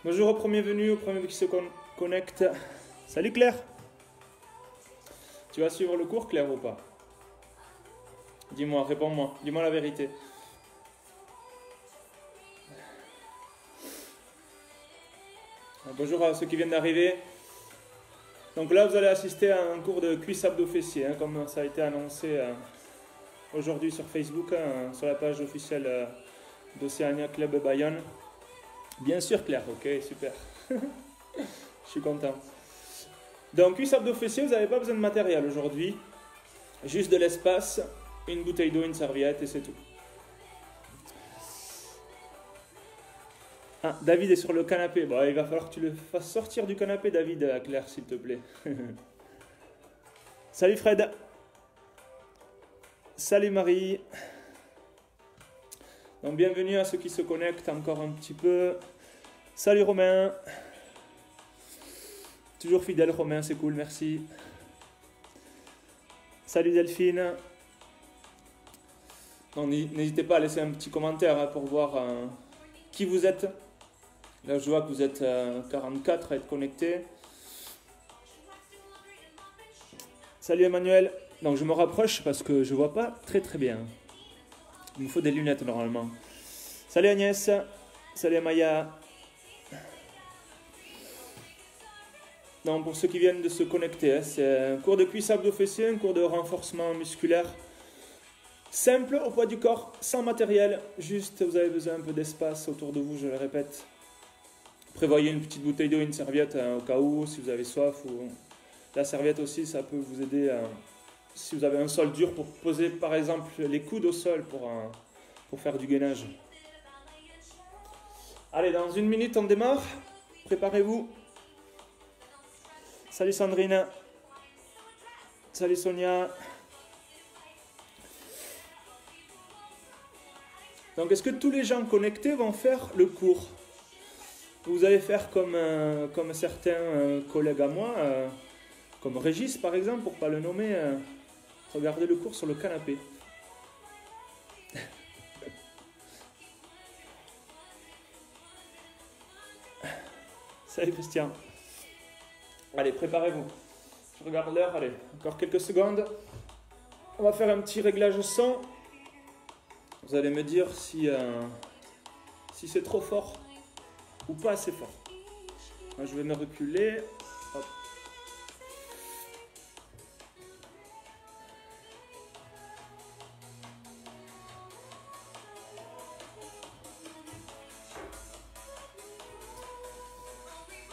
Bonjour au premier venu, au premier qui se connecte. Salut Claire. Tu vas suivre le cours, Claire, ou pas? Dis-moi, réponds-moi, dis-moi la vérité. Bonjour à ceux qui viennent d'arriver. Donc là, vous allez assister à un cours de cuisse abdos-fessiers, comme ça a été annoncé aujourd'hui sur Facebook, sur la page officielle d'Océania Club Bayonne. Bien sûr, Claire, ok, super. Je suis content. Donc, cuisse abdos-fessiers, vous n'avez pas besoin de matériel aujourd'hui. Juste de l'espace, une bouteille d'eau, une serviette et c'est tout. Ah, David est sur le canapé. Bon, il va falloir que tu le fasses sortir du canapé, David, Claire, s'il te plaît. Salut Fred. Salut Marie. Donc, bienvenue à ceux qui se connectent encore un petit peu. Salut Romain. Toujours fidèle Romain, c'est cool, merci. Salut Delphine. N'hésitez pas à laisser un petit commentaire pour voir qui vous êtes. Là, je vois que vous êtes 44 à être connectés. Salut Emmanuel. Donc, je me rapproche parce que je ne vois pas très bien. Il me faut des lunettes normalement. Salut Agnès. Salut Maya. Donc, pour ceux qui viennent de se connecter, c'est un cours de cuisse abdos-fessiers, un cours de renforcement musculaire. Simple, au poids du corps, sans matériel. Juste, vous avez besoin un peu d'espace autour de vous, je le répète. Prévoyez une petite bouteille d'eau, une serviette au cas où, si vous avez soif. Ou... La serviette aussi, ça peut vous aider si vous avez un sol dur pour poser par exemple les coudes au sol pour faire du gainage. Allez, dans une minute, on démarre. Préparez-vous. Salut Sandrine. Salut Sonia. Donc, est-ce que tous les gens connectés vont faire le cours? Vous allez faire comme certains collègues à moi, comme Régis par exemple, pour ne pas le nommer, regardez le cours sur le canapé. Salut Christian. Allez, préparez-vous. Je regarde l'heure, allez, encore quelques secondes. On va faire un petit réglage son. Vous allez me dire si c'est trop fort ou pas assez fort. Moi, je vais me reculer. Hop.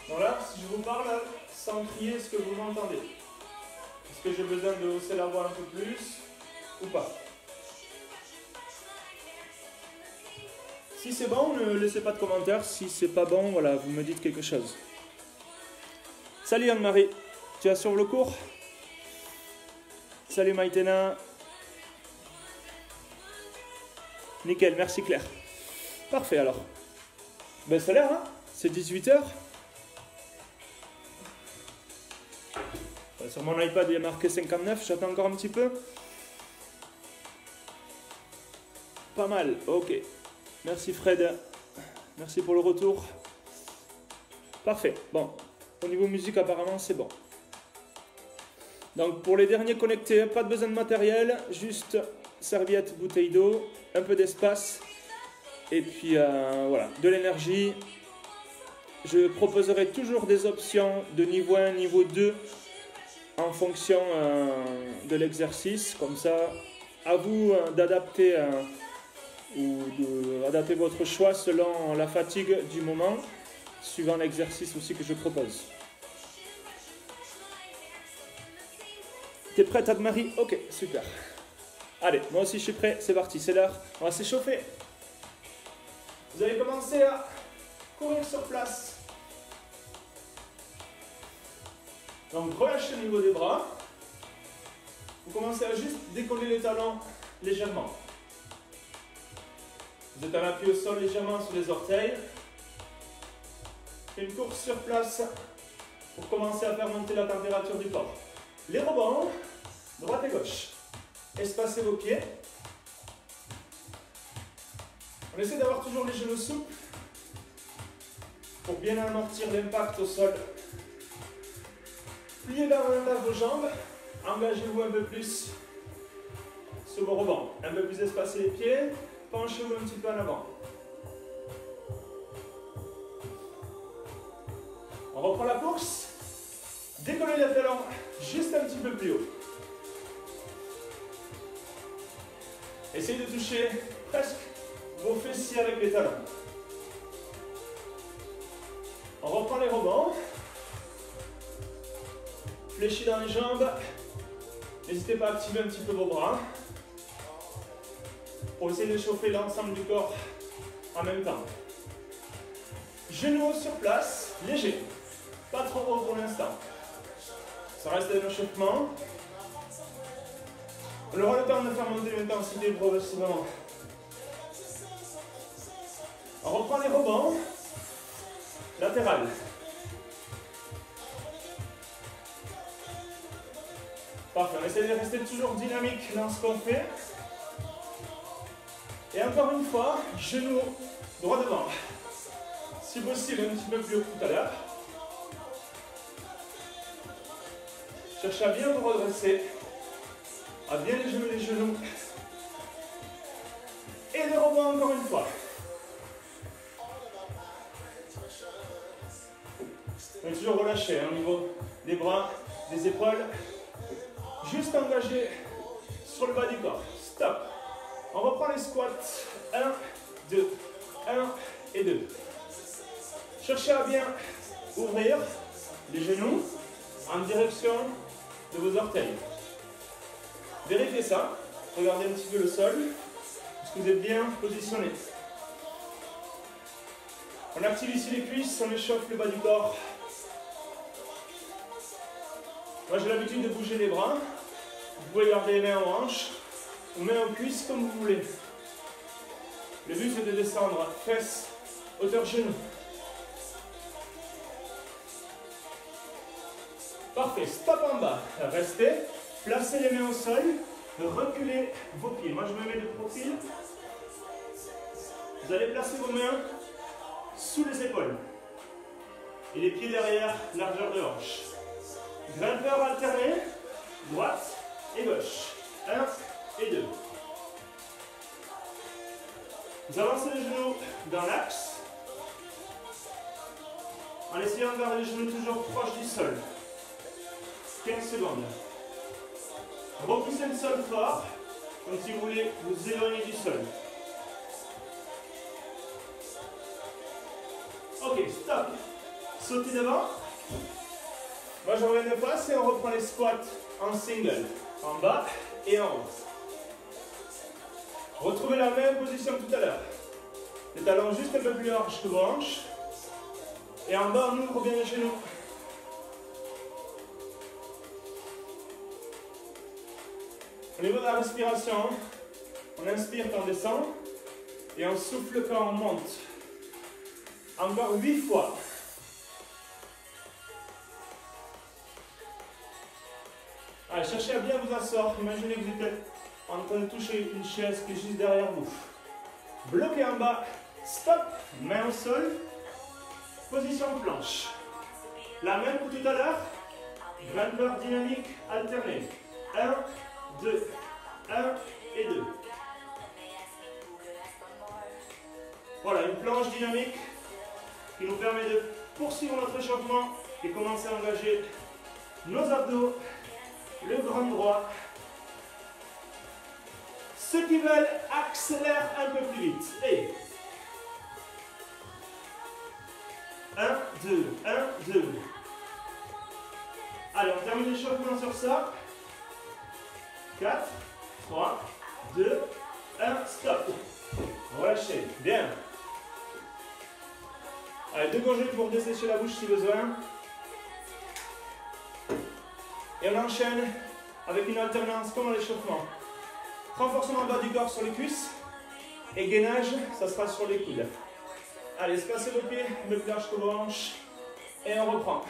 Donc là, si je vous parle sans crier, est-ce que vous m'entendez? Est-ce que j'ai besoin de hausser la voix un peu plus ou pas? Si c'est bon, ne laissez pas de commentaires. Si c'est pas bon, voilà, vous me dites quelque chose. Salut Anne-Marie, tu as suivi le cours? Salut Maïtena. Nickel, merci Claire. Parfait alors. Ben ça a l'air, hein? C'est 18h. Sur mon iPad, il y a marqué 59, j'attends encore un petit peu. Pas mal, ok. Merci Fred, merci pour le retour. Parfait, bon, au niveau musique apparemment c'est bon. Donc pour les derniers connectés, pas de besoin de matériel, juste serviette, bouteille d'eau, un peu d'espace et puis voilà, de l'énergie. Je proposerai toujours des options de niveau 1, niveau 2 en fonction de l'exercice, comme ça à vous d'adapter ou d'adapter votre choix selon la fatigue du moment, suivant l'exercice aussi que je propose. T'es prête Anne-Marie? Ok, super. Allez, moi aussi je suis prêt, c'est parti, c'est l'heure, on va s'échauffer. Vous allez commencer à courir sur place. Donc relâchez le niveau des bras. Vous commencez à juste décoller les talons légèrement. Vous êtes en appui au sol légèrement sur les orteils. Une course sur place pour commencer à faire monter la température du corps. Les rebonds, droite et gauche. Espacez vos pieds. On essaie d'avoir toujours les genoux souples. pour bien amortir l'impact au sol. Pliez davantage vos jambes, engagez-vous un peu plus sur vos rebonds. Un peu plus espacez les pieds, penchez-vous un petit peu en avant. On reprend la course, décollez les talons juste un petit peu plus haut. Essayez de toucher presque vos fessiers avec les talons. On reprend les rebonds. Fléchis dans les jambes. N'hésitez pas à activer un petit peu vos bras pour essayer de chauffer l'ensemble du corps en même temps. Genoux sur place, léger. Pas trop haut pour l'instant. Ça reste un échauffement. On aura le temps de faire monter l'intensité progressivement. On reprend les rebonds. Latéral. Parfait, on essaie de rester toujours dynamique dans ce qu'on fait. Et encore une fois, genoux droit devant. Si possible, un petit peu plus haut que tout à l'heure. Cherchez à bien vous redresser, à bien les genoux. Et les rebonds encore une fois. On est toujours relâché au niveau des bras, des épaules. Juste engagé sur le bas du corps. Stop. On reprend les squats. 1, 2, 1 et 2. Cherchez à bien ouvrir les genoux en direction de vos orteils. Vérifiez ça. Regardez un petit peu le sol. Est-ce que vous êtes bien positionné? On active ici les cuisses, on échauffe le bas du corps. Moi j'ai l'habitude de bouger les bras. Vous pouvez garder les mains aux hanches ou mains aux cuisses comme vous voulez. Le but c'est de descendre fesses, hauteur genoux. Parfait, stop en bas. Restez, placez les mains au sol, reculez vos pieds. Moi je me mets de profil. Vous allez placer vos mains sous les épaules. Et les pieds derrière, largeur de hanche. Grimpeur alterné, droite et gauche. 1 et 2. Vous avancez les genoux dans l'axe. En essayant de garder les genoux toujours proches du sol. 15 secondes. Repoussez le sol fort, comme si vous voulez vous éloigner du sol. Ok, stop. Sautez devant. Moi je reviens de face et on reprend les squats en single. En bas et en haut. Retrouvez la même position que tout à l'heure. Les talons juste un peu plus larges que vos hanches. Et en bas on ouvre bien les genoux. Au niveau de la respiration, on inspire quand on descend et on souffle quand on monte. Encore 8 fois. Allez, cherchez à bien vous asseoir. Imaginez que vous êtes en train de toucher une chaise qui est juste derrière vous. Bloquez en bas. Stop. Main au sol. Position planche. La même que tout à l'heure. Grimpeur dynamique alterné. 1, 2, 1 et 2. Voilà, une planche dynamique qui nous permet de poursuivre notre échauffement et commencer à engager nos abdos, le grand droit. Ceux qui veulent accélèrent un peu plus vite. Et 1, 2, 1, 2. Allez, on termine l'échauffement sur ça. 4, 3, 2, 1, stop. Relâchez, bien. Allez, deux gorgées pour dessécher la bouche si besoin. Et on enchaîne avec une alternance comme à l'échauffement. Renforcement bas du corps sur les cuisses. Et gainage, ça sera sur les coudes. Allez, espacez vos pieds, le plus large que vos hanches. Et on reprend.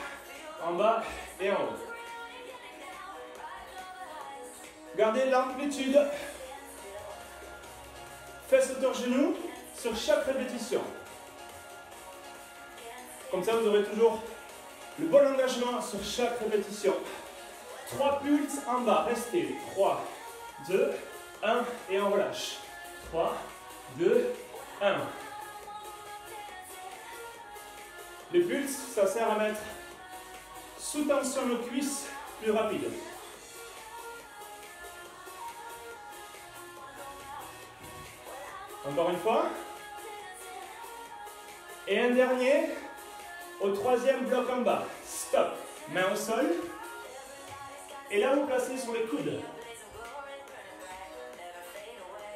En bas et en haut. Gardez l'amplitude. Fesses hauteur genoux sur chaque répétition. Comme ça, vous aurez toujours le bon engagement sur chaque répétition. 3 pulses en bas, restez. 3, 2, 1 et on relâche. 3, 2, 1. Les pulses, ça sert à mettre sous tension nos cuisses plus rapide. Encore une fois. Et un dernier au troisième bloc en bas. Stop. Main au sol. Et là, vous placez sur les coudes.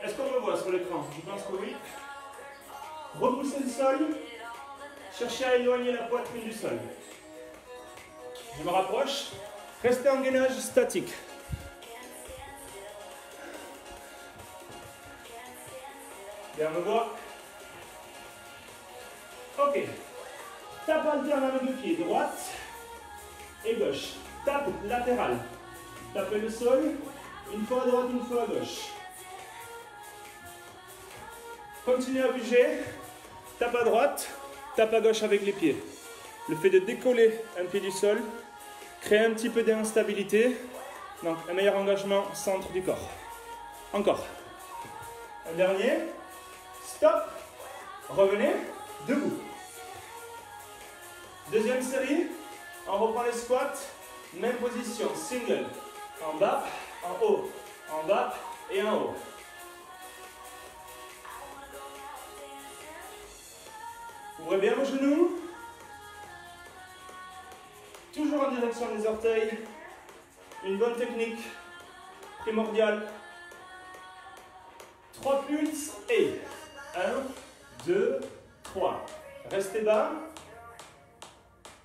Est-ce qu'on me voit sur l'écran? Je pense que oui. Repoussez le sol. Cherchez à éloigner la poitrine du sol. Je me rapproche. Restez en gainage statique. Bien, on me voit. Ok. Tape alterne avec le pied, droite et gauche. Tape latérale. Tapez le sol, une fois à droite, une fois à gauche. Continuez à bouger. Tape à droite, tape à gauche avec les pieds. Le fait de décoller un pied du sol crée un petit peu d'instabilité. Donc un meilleur engagement au centre du corps. Encore. Un dernier. Stop. Revenez. Debout. Deuxième série. On reprend les squats. Même position. Single. En bas, en haut. En bas et en haut. Ouvrez bien vos genoux. Toujours en direction des orteils. Une bonne technique primordiale. 3 pulses et 1, 2, 3. Restez bas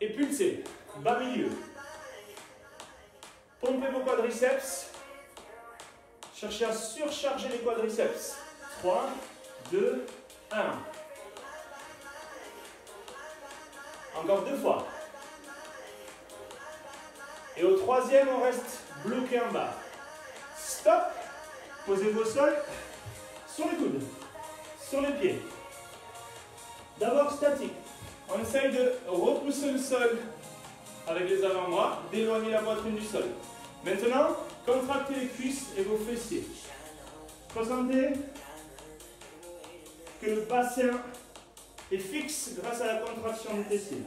et pulsez. Bas milieu. Pompez vos quadriceps. Cherchez à surcharger les quadriceps. 3, 2, 1. Encore 2 fois. Et au troisième, on reste bloqué en bas. Stop. Posez-vous au sol. Sur les coudes. Sur les pieds. D'abord statique. On essaye de repousser le sol avec les avant-bras, d'éloigner la poitrine du sol. Maintenant, contractez les cuisses et vos fessiers. Ressentez que le bassin est fixe grâce à la contraction des fessiers.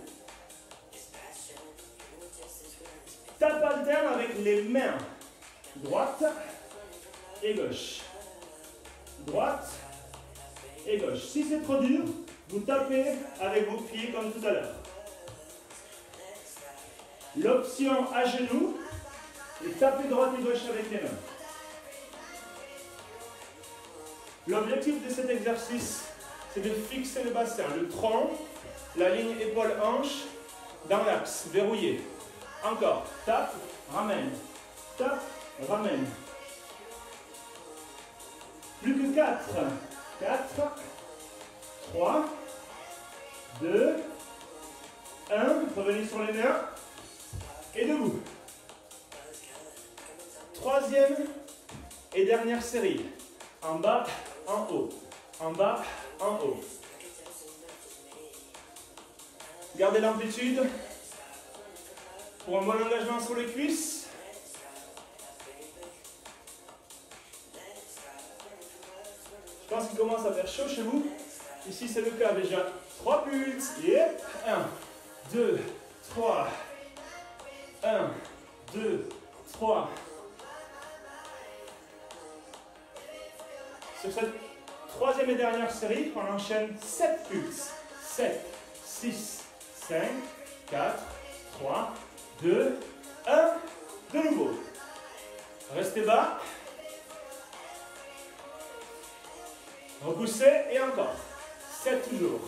Tape alterne avec les mains. Droite et gauche. Droite et gauche. Si c'est trop dur, vous tapez avec vos pieds comme tout à l'heure. L'option à genoux est taper droite et gauche avec les mains. L'objectif de cet exercice, c'est de fixer le bassin, le tronc, la ligne épaule-hanche dans l'axe, verrouillé. Encore, tape, ramène, tape, ramène. Plus que 4. 4, 3, 2, 1. Revenez sur les mains. Et debout. Troisième et dernière série. En bas, en haut. En bas, en haut. Gardez l'amplitude. Pour un bon engagement sur les cuisses. Je pense qu'il commence à faire chaud chez vous. Ici, c'est le cas déjà. 3 pulses. Yep. 1, 2, 3. 1, 2, 3. Sur cette troisième et dernière série, on enchaîne 7 pulses. 7, 6, 5, 4, 3, 2, 1. De nouveau. Restez bas. Repoussez et encore. 7 toujours.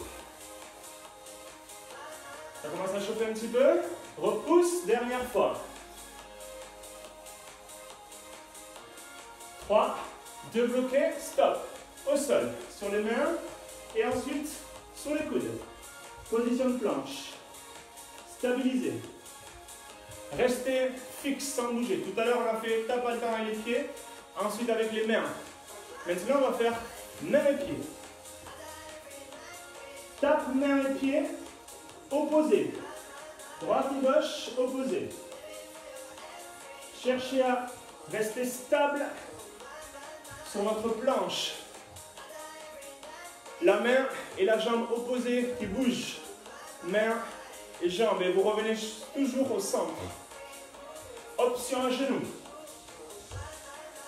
Ça commence à chauffer un petit peu. Repousse, dernière fois. 3, 2 bloqués, stop. Au sol, sur les mains et ensuite sur les coudes. Position de planche. Stabilisez. Restez fixe sans bouger. Tout à l'heure, on a fait tape alterne avec les pieds, ensuite avec les mains. Maintenant, on va faire main et pied. Tape, main et pied. opposé. Droite et gauche, opposé. Cherchez à rester stable sur votre planche. La main et la jambe opposée qui bougent. Main et jambe. Et vous revenez toujours au centre. Option à genoux.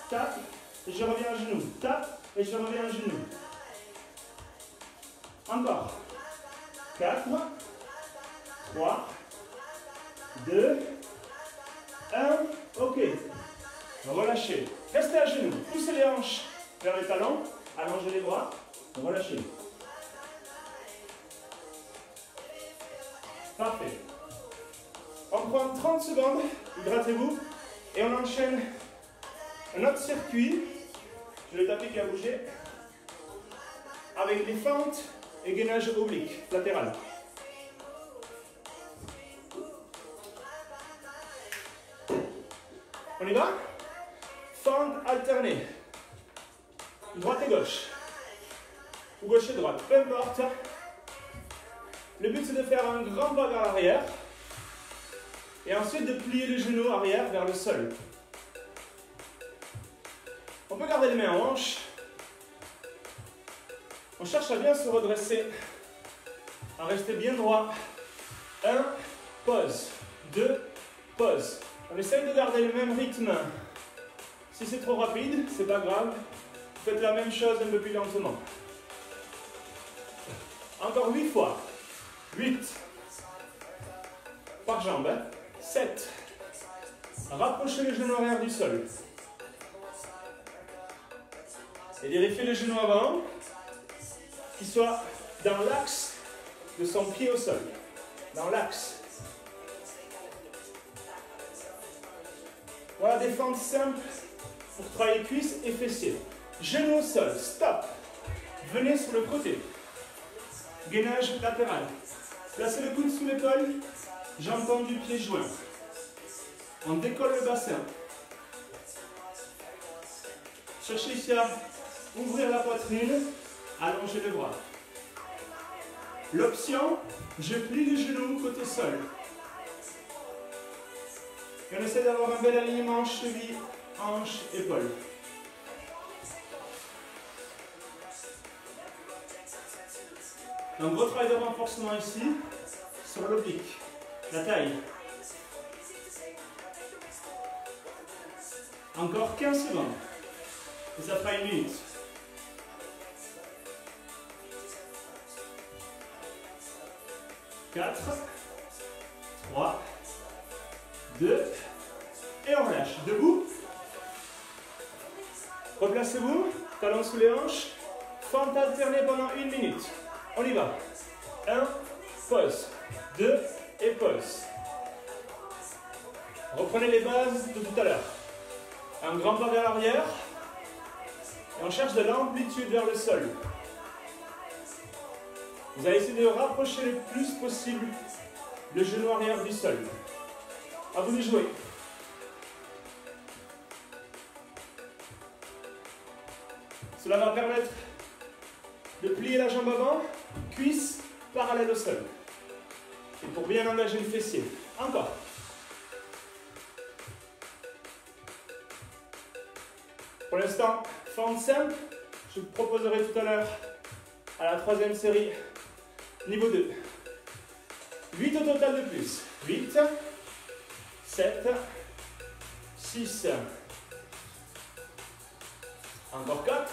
Tape et je reviens à genoux. Tape et je reviens à genoux. Encore. 4, 3, 2, 1. Ok. Relâchez. Restez à genoux. Poussez les hanches vers les talons. Allongez les bras. Relâchez. Parfait. On prend 30 secondes. Hydratez-vous. Et on enchaîne un autre circuit. Je vais taper qui a bougé. Avec les fentes et gainage oblique, latéral. On y va? Fente alternée. Droite et gauche. Ou gauche et droite, peu importe. Le but c'est de faire un grand pas vers l'arrière. Et ensuite de plier les genoux arrière vers le sol. On peut garder les mains en hanche. On cherche à bien se redresser, à rester bien droit. 1, pause. 2, pause. On essaye de garder le même rythme. Si c'est trop rapide, c'est pas grave. Faites la même chose un peu plus lentement. Encore 8 fois. 8. Par jambe. 7. Rapprochez les genoux arrière du sol. Et vérifiez le genou avant. Qu'il soit dans l'axe de son pied au sol. Dans l'axe. Voilà des fentes simples pour travailler cuisses et fessiers. Genou au sol, stop. Venez sur le côté. Gainage latéral. Placez le coude sous l'épaule. Jambes tendues, pieds joints. On décolle le bassin. Cherchez ici à ouvrir la poitrine. Allongez les bras. L'option, je plie les genoux côté sol. Et on essaie d'avoir un bel alignement cheville, hanche, épaule. Un gros travail de renforcement ici, sur l'oblique, la taille. Encore 15 secondes. Et ça fera 1 minute. 4, 3, 2, et on relâche. Debout. Replacez-vous, talons sous les hanches. Fente alternée pendant 1 minute. On y va. 1, pause. 2, et pause. Reprenez les bases de tout à l'heure. Un grand pas vers l'arrière. Et on cherche de l'amplitude vers le sol. Vous allez essayer de rapprocher le plus possible le genou arrière du sol. À vous de jouer. Cela va permettre de plier la jambe avant, cuisse parallèle au sol. Et pour bien engager le fessier. Encore. Pour l'instant, fente simple. Je vous proposerai tout à l'heure à la 3e série. Niveau 2. 8 au total de plus. 8, 7, 6. Encore 4,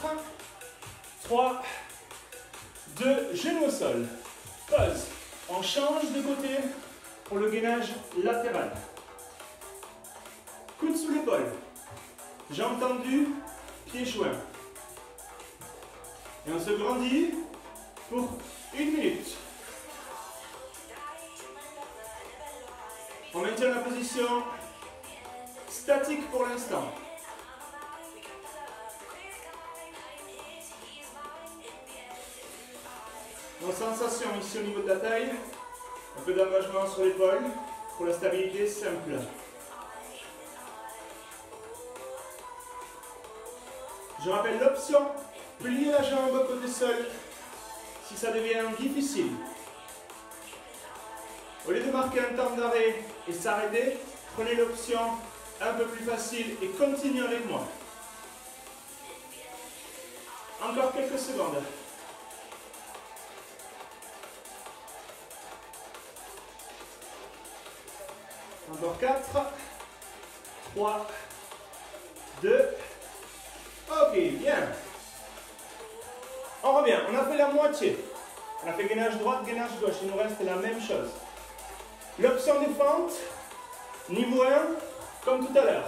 3, 2, genou au sol. Pause. On change de côté pour le gainage latéral. Coude sous l'épaule. Jambes tendues, pieds joints. Et on se grandit pour 1 minute. On maintient la position statique pour l'instant. Nos sensations ici au niveau de la taille, un peu d'engagement sur l'épaule pour la stabilité simple. Je rappelle l'option, plier la jambe côté sol si ça devient difficile. Au lieu de marquer un temps d'arrêt et s'arrêter, prenez l'option un peu plus facile et continuez avec moi. Encore quelques secondes. Encore 4, 3, 2, ok, bien. On revient, on a fait la moitié. On a fait gainage droite, gainage gauche, il nous reste la même chose. L'option des fentes, niveau 1, comme tout à l'heure.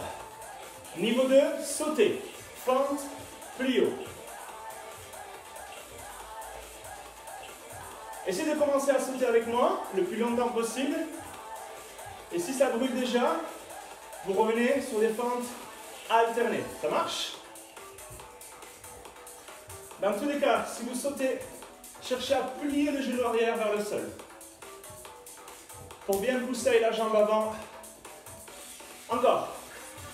Niveau 2, sauter, fente, plie haut. Essayez de commencer à sauter avec moi le plus longtemps possible. Et si ça brûle déjà, vous revenez sur des fentes alternées. Ça marche? Dans tous les cas, si vous sautez, cherchez à plier le genou arrière vers le sol. Pour bien pousser la jambe avant. Encore.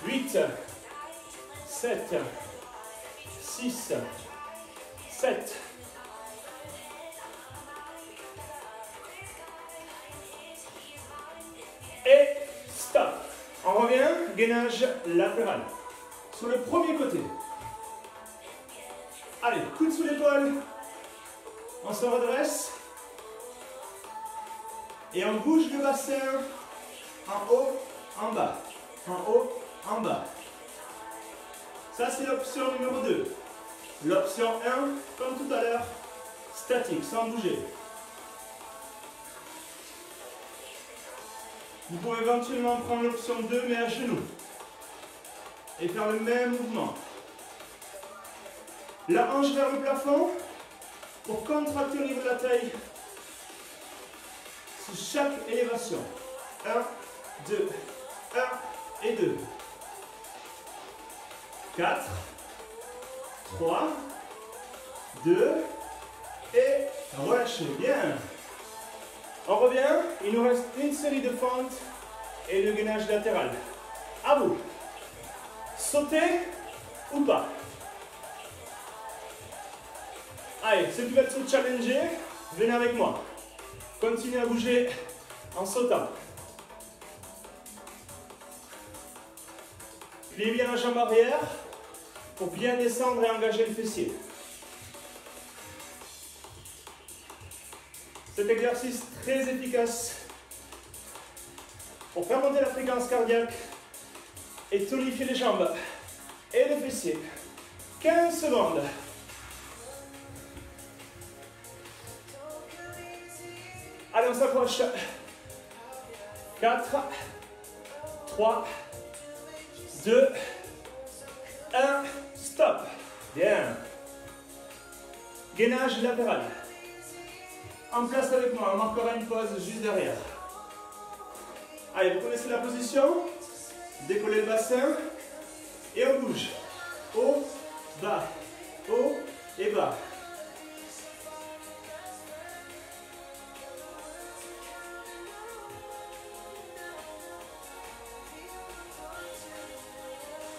8, 7, 6, 7. Et stop. On revient, gainage latéral. Sur le premier côté. Allez, coude sous l'épaule. On se redresse. Et on bouge le bassin en haut, en bas. En haut, en bas. Ça, c'est l'option numéro 2. L'option 1, comme tout à l'heure, statique, sans bouger. Vous pouvez éventuellement prendre l'option 2, mais à genoux. Et faire le même mouvement. La hanche vers le plafond pour contracter au niveau de la taille sur chaque élévation. 1, 2, 1 et 2. 4, 3, 2 et relâchez. Bien. On revient, il nous reste une série de fentes et le gainage latéral. À vous. Sautez ou pas. Allez, ceux qui veulent se challenger, venez avec moi. Continuez à bouger en sautant. Pliez bien la jambe arrière pour bien descendre et engager le fessier. Cet exercice très efficace pour faire monter la fréquence cardiaque et tonifier les jambes et les fessiers. 15 secondes. Allez, on s'approche. 4, 3, 2, 1, stop. Bien. Gainage latéral. En place avec moi, on marquera une pause juste derrière. Allez, vous connaissez la position. Décollez le bassin. Et on bouge. Haut, bas. Haut et bas.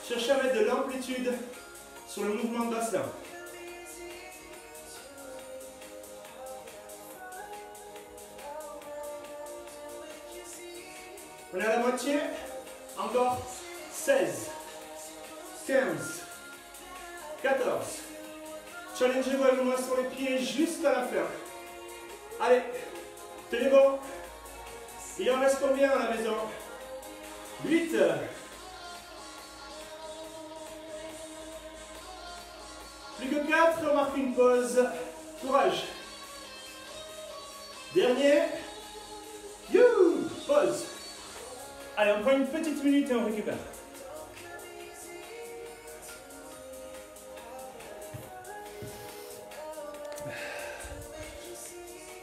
Cherchez à mettre de l'amplitude sur le mouvement de bassin. On est à la moitié. Encore 16, 15, 14. Challengez-vous avec moi sur les pieds jusqu'à la fin. Allez, tenez bon. Il en reste combien à la maison? 8. Plus que 4, on marque une pause. Courage. Dernier. You. Pause. Allez, on prend une petite minute et on récupère.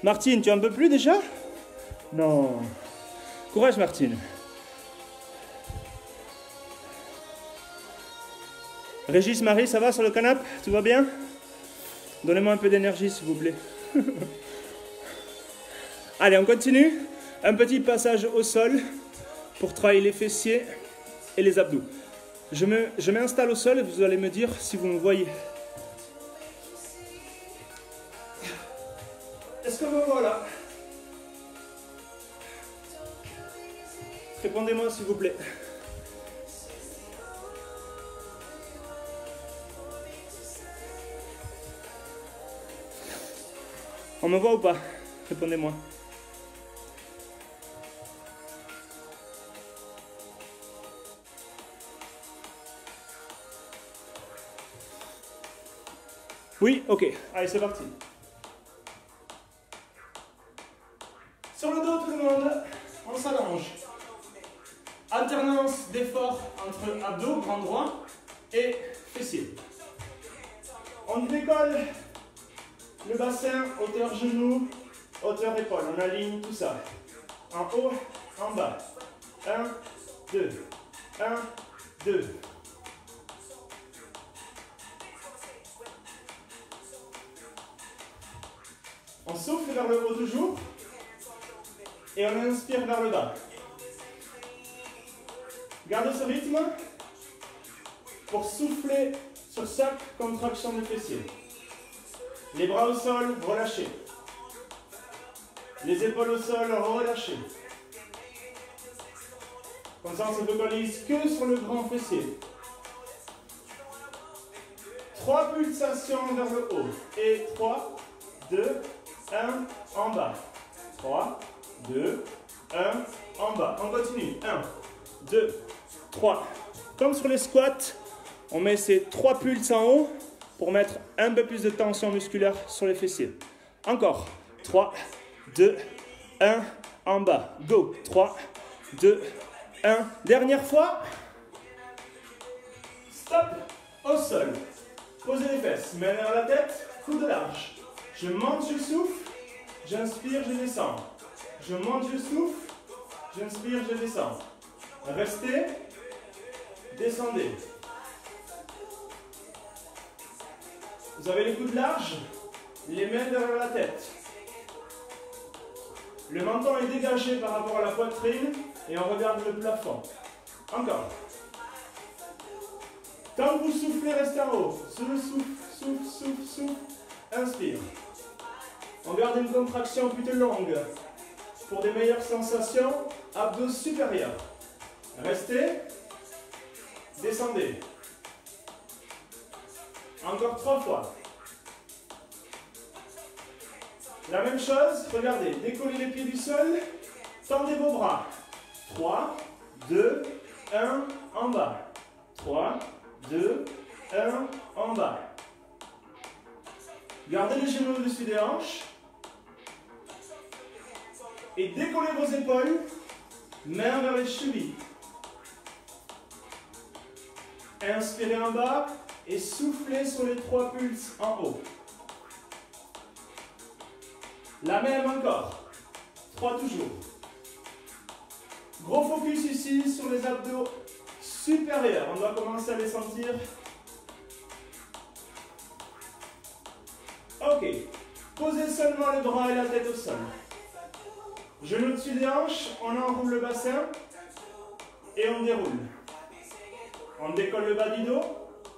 Martine, tu en peux plus déjà? Non. Courage, Martine. Régis, Marie, ça va sur le canapé? Tout va bien? Donnez-moi un peu d'énergie, s'il vous plaît. Allez, on continue. Un petit passage au sol pour travailler les fessiers et les abdos. Je m'installe au sol et vous allez me dire si vous me voyez. Est-ce que me voilà? Répondez-moi s'il vous plaît. On me voit ou pas? Répondez-moi. Oui, ok. Allez, c'est parti. Sur le dos, tout le monde, on s'allonge. Alternance d'efforts entre abdos, grand droit, et fessiers. On décolle le bassin, hauteur genou, hauteur épaule. On aligne tout ça. En haut, en bas. 1, 2. 1, 2. On souffle vers le haut toujours. Et on inspire vers le bas. Gardez ce rythme pour souffler sur chaque contraction de fessier. Les bras au sol, relâchez. Les épaules au sol, relâchez. Comme ça, on ne se focalise que sur le grand fessier. 3 pulsations vers le haut. Et 3, 2, 1, en bas. 3, 2, 1, en bas. On continue. 1, 2, 3. Comme sur les squats, on met ces 3 pulses en haut pour mettre un peu plus de tension musculaire sur les fessiers. Encore. 3, 2, 1, en bas. Go. 3, 2, 1. Dernière fois. Stop. Au sol. Posez les fesses. Main vers la tête. Coude large. Je monte, je souffle. J'inspire, je descends. Je monte, je souffle. J'inspire, je descends. Restez. Descendez. Vous avez les coudes larges. Les mains derrière la tête. Le menton est dégagé par rapport à la poitrine et on regarde le plafond. Encore. Quand vous soufflez, restez en haut. Souffle, souffle, souffle, souffle. Inspire. On garde une contraction plutôt longue. Pour des meilleures sensations, abdos supérieurs. Restez. Descendez. Encore 3 fois. La même chose, regardez, décollez les pieds du sol, tendez vos bras. 3, 2, 1, en bas. 3, 2, 1, en bas. Gardez les genoux au-dessus des hanches. Et décollez vos épaules, mains vers les chevilles. Inspirez en bas et soufflez sur les 3 pulses en haut. La même encore. 3 toujours. Gros focus ici sur les abdos supérieurs. On doit commencer à les sentir. Ok. Posez seulement les bras et la tête au sol. Genoux dessus des hanches, on enroule le bassin et on déroule. On décolle le bas du dos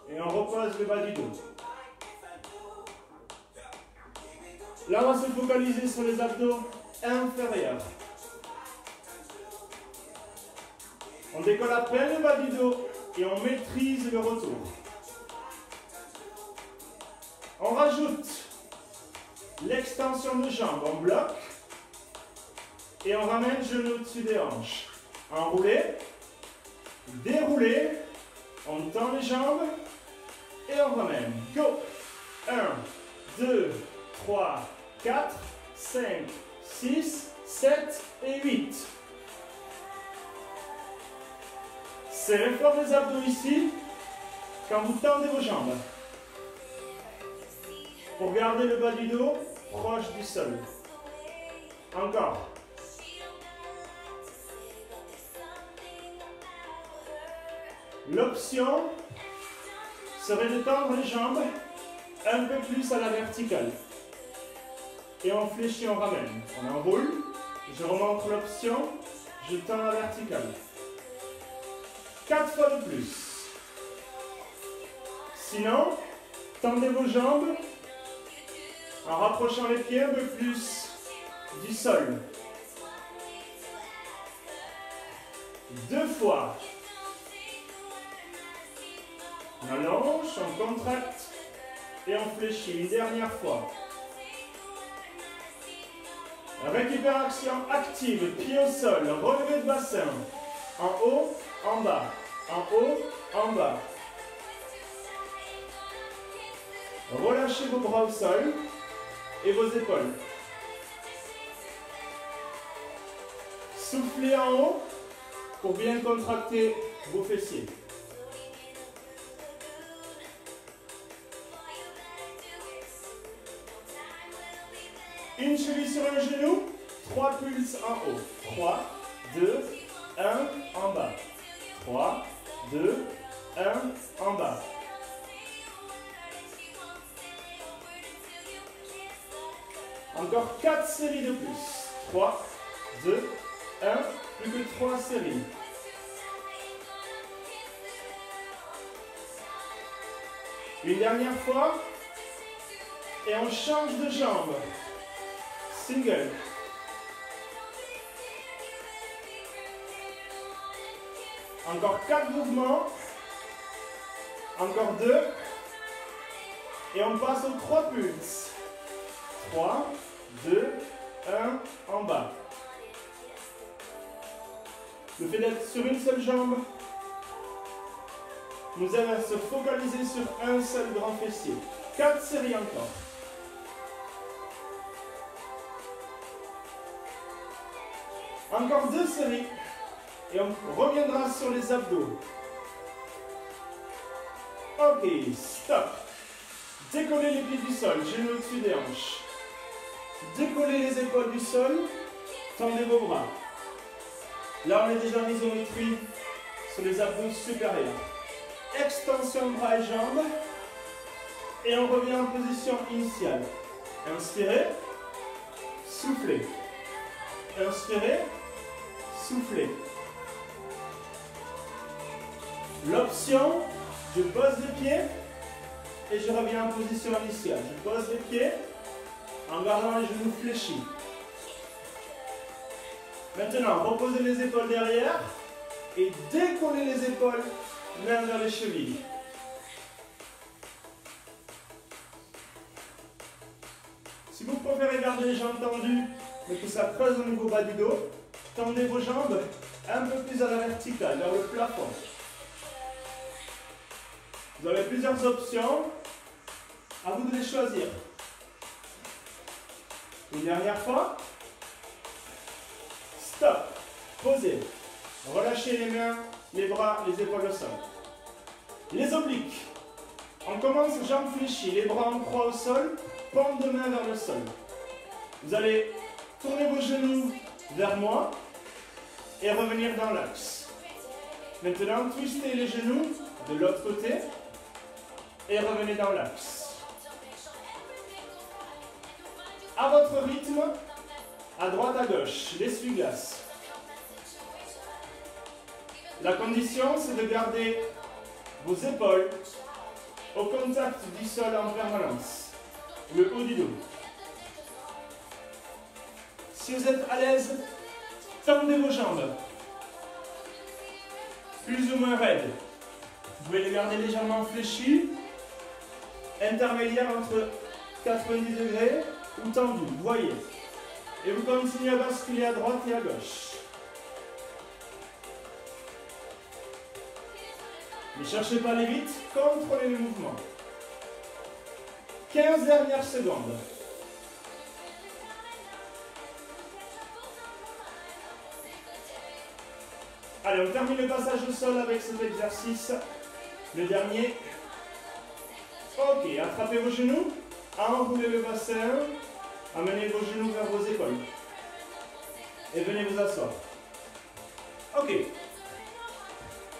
et on repose le bas du dos. Là, on va se focaliser sur les abdos inférieurs. On décolle à peine le bas du dos et on maîtrise le retour. On rajoute l'extension de jambes. On bloque et on ramène genou au-dessus des hanches. Enroulé, déroulé, on tend les jambes et on ramène. Go! 1, 2, 3, 4, 5, 6, 7 et 8. C'est l'effort des abdos ici quand vous tendez vos jambes. Pour garder le bas du dos proche du sol. Encore. L'option serait de tendre les jambes un peu plus à la verticale. Et on fléchit, on ramène. On enroule, je remonte l'option, je tends à la verticale. 4 fois de plus. Sinon, tendez vos jambes en rapprochant les pieds un peu plus du sol. 2 fois. On allonge, on contracte et on fléchit. Une dernière fois. Récupération active, pied au sol, relevé de bassin. En haut, en bas. En haut, en bas. Relâchez vos bras au sol et vos épaules. Soufflez en haut pour bien contracter vos fessiers. Une cheville sur un genou, 3 pulses en haut. 3, 2, 1, en bas. 3, 2, 1, en bas. Encore 4 séries de plus. 3, 2, 1, plus que 3 séries. Une dernière fois. Et on change de jambe. Single. Encore 4 mouvements. Encore 2. Et on passe aux 3 pulses. 3, 2, 1, en bas. Le fait d'être sur une seule jambe nous aide à se focaliser sur un seul grand fessier. 4 séries encore. Encore 2 séries. Et on reviendra sur les abdos. Ok, stop. Décollez les pieds du sol, genoux au-dessus des hanches. Décollez les épaules du sol, tendez vos bras. Là, on est déjà en isométrie sur les abdos supérieurs. Extension de bras et jambes. Et on revient en position initiale. Inspirez, soufflez. Inspirez, soufflez. L'option, je pose les pieds et je reviens en position initiale. Je pose les pieds en gardant les genoux fléchis. Maintenant, reposez les épaules derrière et décollez les épaules, main vers les chevilles. Si vous préférez garder les jambes tendues, mais que ça creuse au niveau bas du dos, tendez vos jambes un peu plus à la verticale, vers le plafond. Vous avez plusieurs options, à vous de les choisir. Une dernière fois. Stop. Posez. Relâchez les mains, les bras, les épaules au sol. Les obliques. On commence jambes fléchies, les bras en croix au sol, paume de main vers le sol. Vous allez tourner vos genoux vers moi et revenir dans l'axe. Maintenant, twistez les genoux de l'autre côté et revenez dans l'axe. À votre rythme, à droite, à gauche, l'essuie-glace. La condition, c'est de garder vos épaules au contact du sol en permanence, le haut du dos. Si vous êtes à l'aise, tendez vos jambes, plus ou moins raides. Vous pouvez les garder légèrement fléchies, intermédiaire entre 90 degrés ou tendues, voyez. Et vous continuez à basculer à droite et à gauche. Ne cherchez pas à aller vite, contrôlez le mouvement. 15 dernières secondes. Allez, on termine le passage au sol avec cet exercice. Le dernier. Ok, attrapez vos genoux, enroulez le bassin, amenez vos genoux vers vos épaules. Et venez vous asseoir. Ok.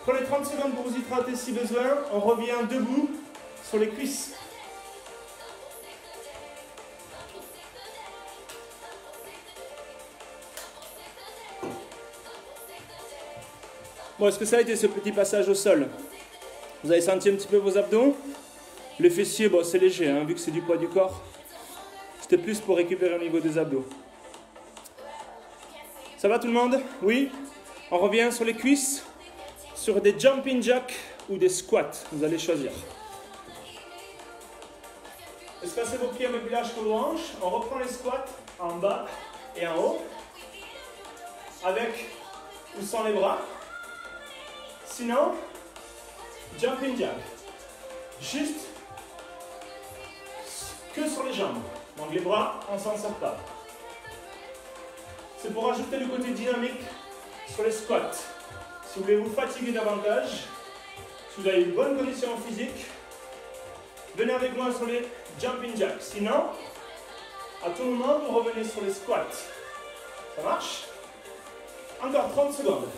Prenez 30 secondes pour vous hydrater si besoin. On revient debout sur les cuisses. Bon, est-ce que ça a été ce petit passage au sol? Vous avez senti un petit peu vos abdos? Les fessiers, bon, c'est léger, hein, vu que c'est du poids du corps. C'était plus pour récupérer au niveau des abdos. Ça va tout le monde? Oui? On revient sur les cuisses, sur des jumping jacks ou des squats. Vous allez choisir. Espacez vos pieds un peu plus large que vos hanches. On reprend les squats en bas et en haut. Avec ou sans les bras. Sinon, jumping jack. Juste que sur les jambes. Donc les bras, on ne s'en sert pas. C'est pour ajouter le côté dynamique sur les squats. Si vous voulez vous fatiguer davantage, si vous avez une bonne condition physique, venez avec moi sur les jumping jacks. Sinon, à tout moment, vous revenez sur les squats. Ça marche? Encore 30 secondes.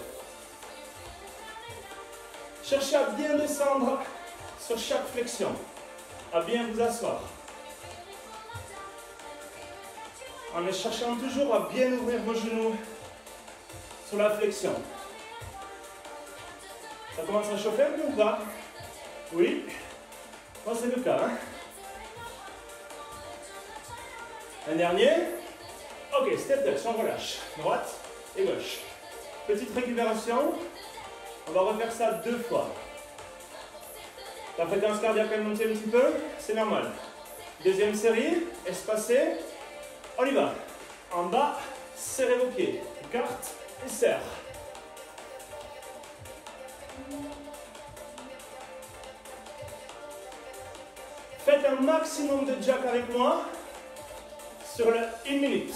Cherchez à bien descendre sur chaque flexion, à bien vous asseoir. En cherchant toujours à bien ouvrir vos genoux sur la flexion. Ça commence à chauffer un peu ou pas? Oui? Bon, c'est le cas. Hein? Un dernier. Ok, step touch, on relâche. Droite et gauche. Petite récupération. On va refaire ça 2 fois. La fréquence cardiaque a monté un petit peu, c'est normal. Deuxième série, espacée. On y va. En bas, serrez vos pieds. Écarte et serre. Faites un maximum de jack avec moi sur le 1 minute.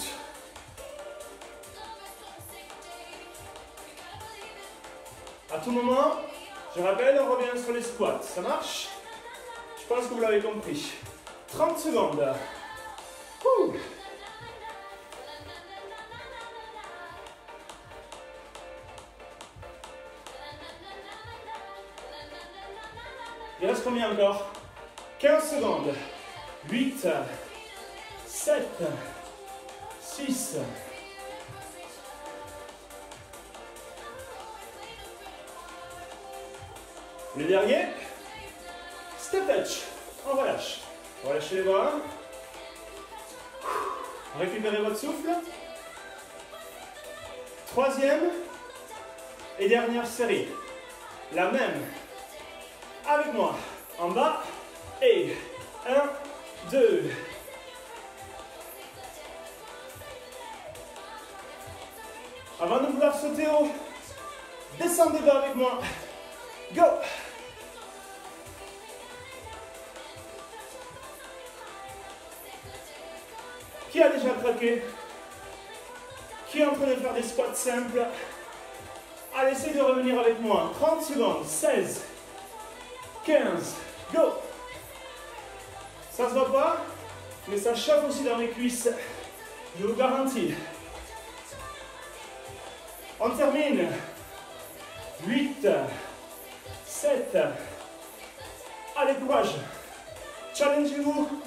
À tout moment, je rappelle, on revient sur les squats. Ça marche? Je pense que vous l'avez compris. 30 secondes. Ouh. Il reste combien encore? 15 secondes. 8, 7, 6, le dernier, step touch. On relâche. Relâchez les bras. Récupérez votre souffle. Troisième et dernière série. La même. Avec moi. En bas. Et 1, 2. Avant de vouloir sauter haut, descendez bas avec moi. Go! Qui a déjà craqué? Qui est en train de faire des squats simples? Allez, essayez de revenir avec moi. 30 secondes. 16, 15, go! Ça se voit pas, mais ça chauffe aussi dans les cuisses. Je vous garantis. On termine. 8, 7. Allez, courage. Challengez-vous.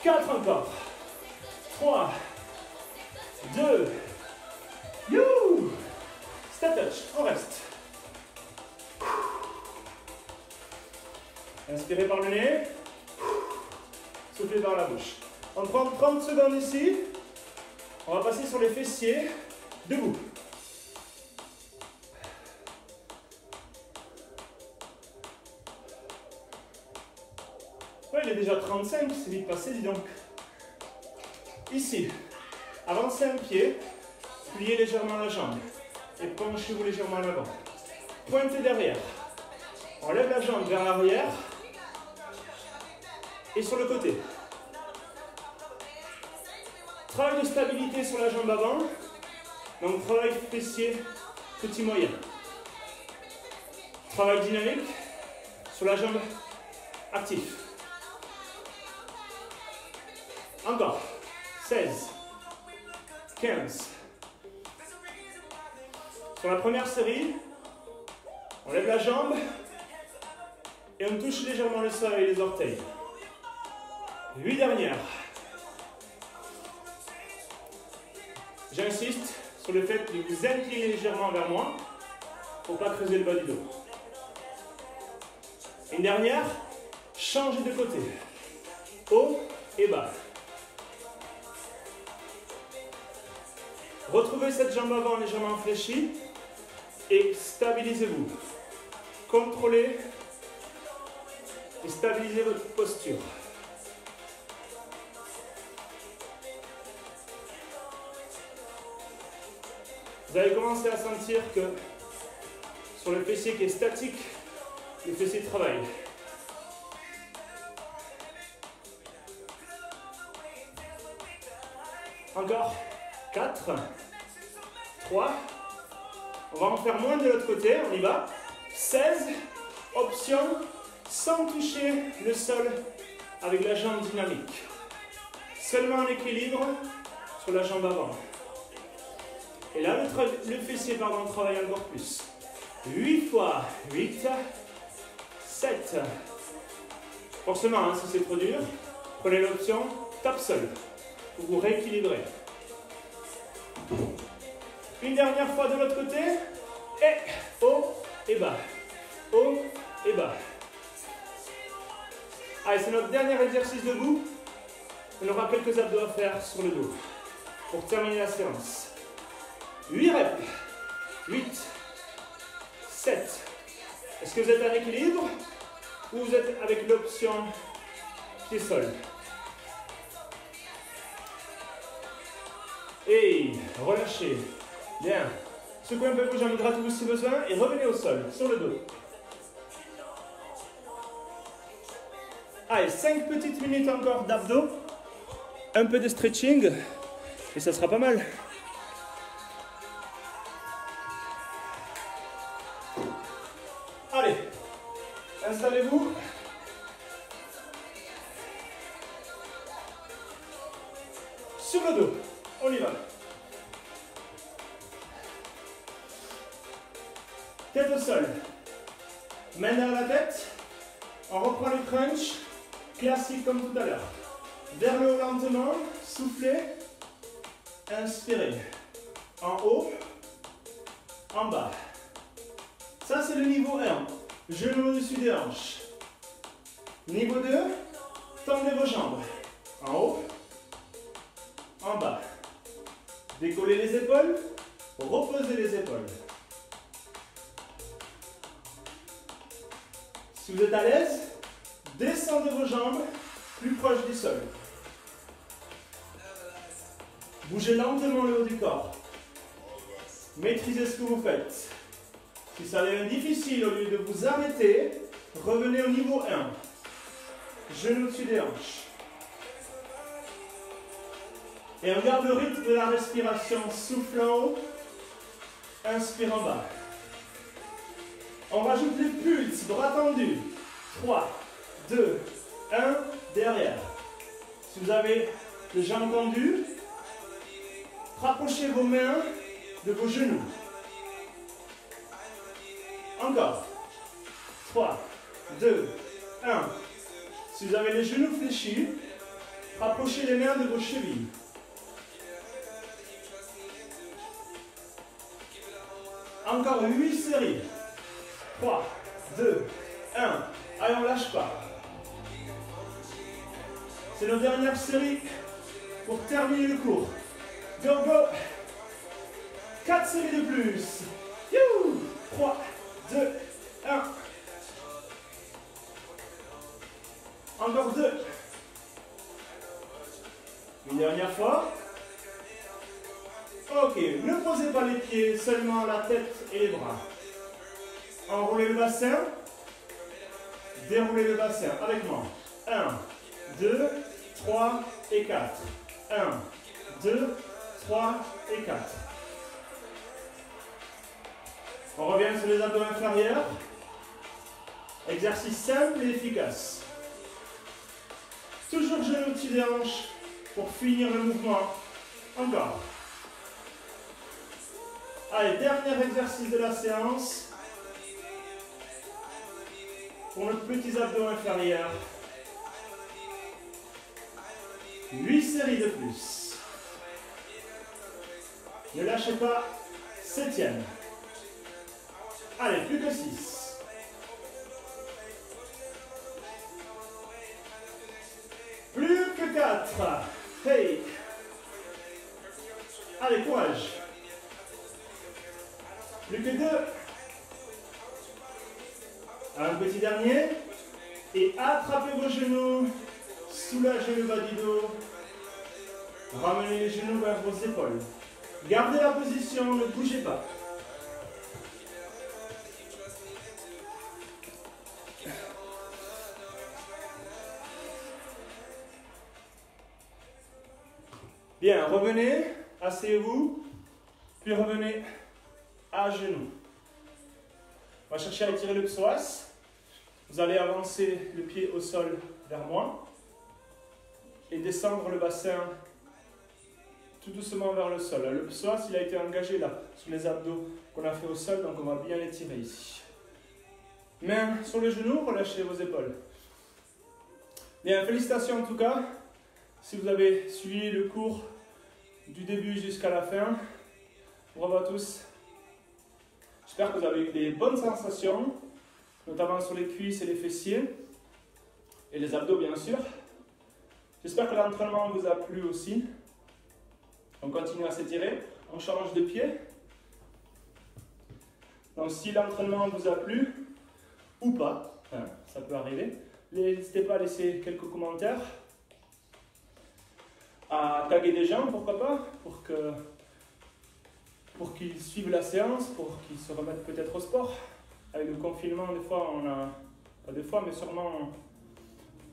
4 encore. 3, 2. You. Step touch. On reste. Inspirez par le nez. Soufflez par la bouche. On prend 30 secondes ici. On va passer sur les fessiers. Debout. Ouais, il est déjà 35, c'est vite passé, dis donc. Ici, avancez un pied, pliez légèrement la jambe et penchez-vous légèrement à l'avant. Pointez derrière. On lève la jambe vers l'arrière et sur le côté. Travail de stabilité sur la jambe avant. Donc travail fessier, petit moyen. Travail dynamique sur la jambe active. Encore. 16, 15. Sur la première série, on lève la jambe et on touche légèrement le sol avec les orteils. 8 dernières. J'insiste sur le fait de vous incliner légèrement vers moi pour ne pas creuser le bas du dos. Une dernière, changez de côté. Haut et bas. Retrouvez cette jambe avant légèrement fléchie. et stabilisez-vous. Contrôlez et stabilisez votre posture. Vous allez commencer à sentir que sur le fessier qui est statique, le fessier travaille. Encore 4, 3, on va en faire moins de l'autre côté, on y va. 16, option, sans toucher le sol avec la jambe dynamique. Seulement en équilibre sur la jambe avant. Et là, le fessier travaille encore plus. 8 fois, 8, 7. Forcément, hein, si c'est trop dur, prenez l'option tape sol pour vous rééquilibrer. Une dernière fois de l'autre côté, et haut et bas, haut et bas. Allez, c'est notre dernier exercice debout. On aura quelques abdos à faire sur le dos pour terminer la séance. 8 reps, 8, 7. Est-ce que vous êtes en équilibre ou vous êtes avec l'option pied-sol? Et relâchez. Bien. Secouez un peu vos jambes, grattez-vous si besoin et revenez au sol, sur le dos. Allez, 5 petites minutes encore d'abdos. Un peu de stretching et ça sera pas mal. Allez, installez-vous. Sur le dos, on y va. Tête au sol. Main derrière la tête. On reprend le crunch, classique comme tout à l'heure. Vers le haut lentement, soufflez, inspirez. En haut, en bas. Ça, c'est le niveau 1. Genou au-dessus des hanches. Niveau 2, tendez vos jambes. En haut, en bas. Décollez les épaules, reposez les épaules. Si vous êtes à l'aise, descendez vos jambes plus proches du sol. Bougez lentement le haut du corps. Maîtrisez ce que vous faites. Si ça devient difficile, au lieu de vous arrêter, revenez au niveau 1. Genoux au-dessus des hanches. Et on garde le rythme de la respiration. Souffle en haut, inspire en bas. On rajoute les pulses, bras tendus. 3, 2, 1, derrière. Si vous avez les jambes tendues, rapprochez vos mains de vos genoux. Encore. 3, 2, 1. Si vous avez les genoux fléchis, rapprochez les mains de vos chevilles. Encore 8 séries. 3, 2, 1. Allez, on ne lâche pas. C'est notre dernière série pour terminer le cours. Go, go. 4 séries de plus. 3, 2, 1. Encore 2. Une dernière fois. Ok, ne posez pas les pieds, seulement la tête et les bras. Enroulez le bassin. Déroulez le bassin avec moi. 1, 2, 3 et 4. 1, 2, 3 et 4. On revient sur les abdos inférieurs. Exercice simple et efficace. Toujours genou au-dessus des hanches pour finir le mouvement. Encore. Allez, dernier exercice de la séance. Pour nos petits abdos inférieurs. 8 séries de plus. Ne lâchez pas. 7e. Allez, plus que 6. Plus que 4. Hey. Allez, courage. Plus que 2. Un petit dernier. Et attrapez vos genoux. Soulagez le bas du dos. Ramenez les genoux vers vos épaules. Gardez la position, ne bougez pas. Bien, revenez, asseyez-vous, puis revenez à genoux. On va chercher à étirer le psoas. Vous allez avancer le pied au sol vers moi et descendre le bassin tout doucement vers le sol. Le psoas, il a été engagé là, sur les abdos qu'on a fait au sol, donc on va bien l'étirer ici. Main sur le genou, relâchez vos épaules. Bien, félicitations en tout cas, si vous avez suivi le cours du début jusqu'à la fin. Bravo à tous. J'espère que vous avez eu des bonnes sensations, notamment sur les cuisses et les fessiers, et les abdos bien sûr. J'espère que l'entraînement vous a plu aussi. On continue à s'étirer, on change de pied. Donc si l'entraînement vous a plu, ou pas, hein, ça peut arriver, n'hésitez pas à laisser quelques commentaires, à taguer des gens, pourquoi pas, pour qu'ils suivent la séance, pour qu'ils se remettent peut-être au sport. Avec le confinement, des fois, pas des fois, mais sûrement,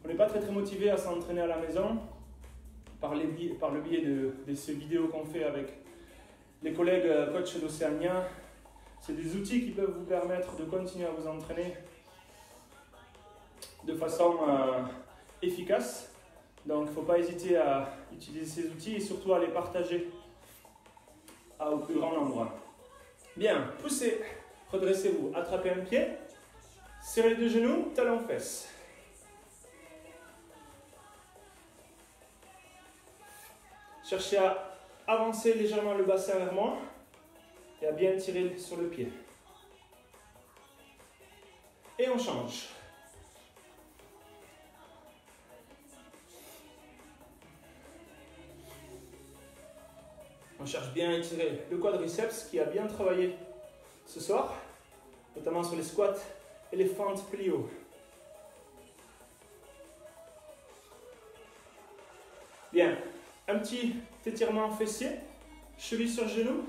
on n'est pas très motivé à s'entraîner à la maison. Par le biais de ces vidéos qu'on fait avec les collègues coachs d'Océania. C'est des outils qui peuvent vous permettre de continuer à vous entraîner de façon efficace. Donc il ne faut pas hésiter à utiliser ces outils et surtout à les partager au plus grand nombre. Bien, poussez, redressez-vous, attrapez un pied, serrez les deux genoux, talons fesses. Cherchez à avancer légèrement le bassin vers moi et à bien tirer sur le pied. Et on change. On cherche bien à étirer le quadriceps qui a bien travaillé ce soir, notamment sur les squats et les fentes plio. Bien. Un petit étirement fessier, cheville sur genou,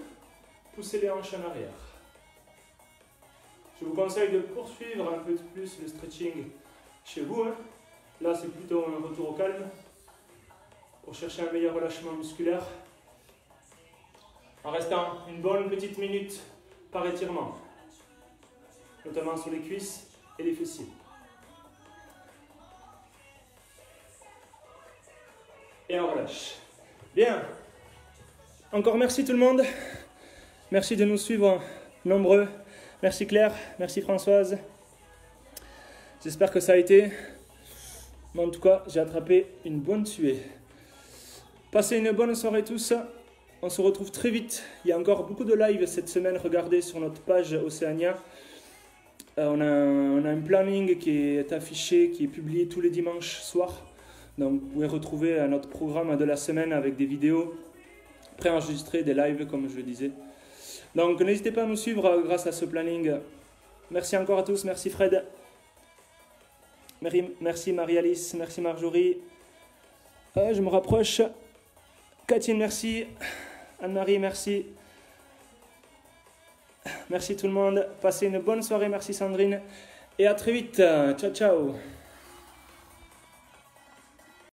poussez les hanches en arrière. Je vous conseille de poursuivre un peu plus le stretching chez vous. Hein. Là, c'est plutôt un retour au calme pour chercher un meilleur relâchement musculaire. En restant une bonne petite minute par étirement, notamment sur les cuisses et les fessiers. Et on relâche. Bien. Encore merci tout le monde. Merci de nous suivre nombreux. Merci Claire, merci Françoise. J'espère que ça a été. Mais en tout cas, j'ai attrapé une bonne tuée. Passez une bonne soirée tous. On se retrouve très vite. Il y a encore beaucoup de live cette semaine. Regardez sur notre page Océania. On a un planning qui est affiché, qui est publié tous les dimanches soirs. Donc vous pouvez retrouver notre programme de la semaine avec des vidéos préenregistrées, des lives comme je le disais. Donc n'hésitez pas à nous suivre grâce à ce planning. Merci encore à tous, merci Fred. Merci Marie-Alice, merci Marjorie. Je me rapproche. Cathy, merci. Anne-Marie, merci. Merci tout le monde. Passez une bonne soirée, merci Sandrine. Et à très vite. Ciao, ciao.